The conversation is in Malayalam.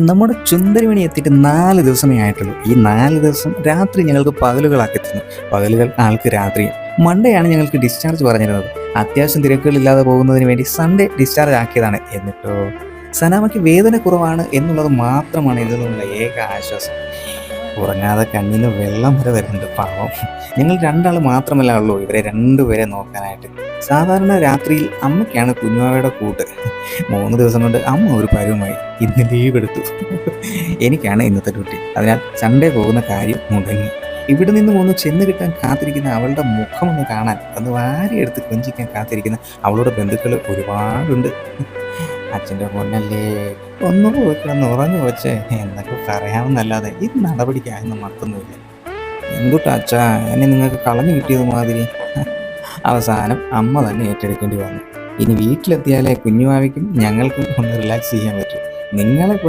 നമ്മുടെ ചുന്ദരിമണി എത്തിയിട്ട് 4 ദിവസമേ ആയിട്ടുള്ളൂ. ഈ 4 ദിവസം രാത്രി ഞങ്ങൾക്ക് പകലുകളാക്കി തന്നു. പകലുകൾ ആൾക്ക് രാത്രിയും. മൺഡേയാണ് ഞങ്ങൾക്ക് ഡിസ്ചാർജ് പറഞ്ഞിരുന്നത്. അത്യാവശ്യം തിരക്കുകളില്ലാതെ പോകുന്നതിന് വേണ്ടി സൺഡേ ഡിസ്ചാർജ് ആക്കിയതാണ്. എന്നിട്ടോ സനാമയ്ക്ക് വേദന കുറവാണ് എന്നുള്ളത് മാത്രമാണ് ഇതിൽ നിന്നുള്ള ഏക ആശ്വാസം. ഉറങ്ങാതെ കണ്ണിന്ന് വെള്ളം വരെ വരുന്നുണ്ട് പാവം. ഞങ്ങൾ 2 ആൾ മാത്രമല്ല ഉള്ളൂ ഇവരെ 2 പേരെ നോക്കാനായിട്ട്. സാധാരണ രാത്രിയിൽ അമ്മയ്ക്കാണ് കുഞ്ഞുവാവയുടെ കൂട്ട്. 3 ദിവസം കൊണ്ട് അമ്മ ഒരു പരുവമായി. ഇന്ന് ലീവ് എടുത്തു. എനിക്കാണ് ഇന്നത്തെ ഡ്യൂട്ടി. അതിനാൽ സൺഡേ പോകുന്ന കാര്യം മുടങ്ങി. ഇവിടെ നിന്നും ഒന്ന് ചെന്ന് കിട്ടാൻ കാത്തിരിക്കുന്ന അവളുടെ മുഖമൊന്ന് കാണാൻ, ഒന്ന് വാരിയെടുത്ത് കൊഞ്ചിക്കാൻ കാത്തിരിക്കുന്ന അവളുടെ ബന്ധുക്കൾ ഒരുപാടുണ്ട്. അച്ഛൻ്റെ പൊന്നല്ലേ, ഒന്ന് പോയി കിടന്ന് ഉറങ്ങി വെച്ചേ എന്നൊക്കെ പറയാമെന്നല്ലാതെ ഇത് നടപടിക്കായൊന്നും മറക്കൊന്നുമില്ല. എന്തുട്ടാ അച്ഛാ എന്നെ നിങ്ങൾക്ക് കളഞ്ഞു കിട്ടിയത് മാതിരി. അവസാനം അമ്മ തന്നെ ഏറ്റെടുക്കേണ്ടി വന്നു. ഇനി വീട്ടിലെത്തിയാലേ കുഞ്ഞുമാവിക്കും ഞങ്ങൾക്കും ഒന്ന് റിലാക്സ് ചെയ്യാൻ പറ്റും. നിങ്ങളെ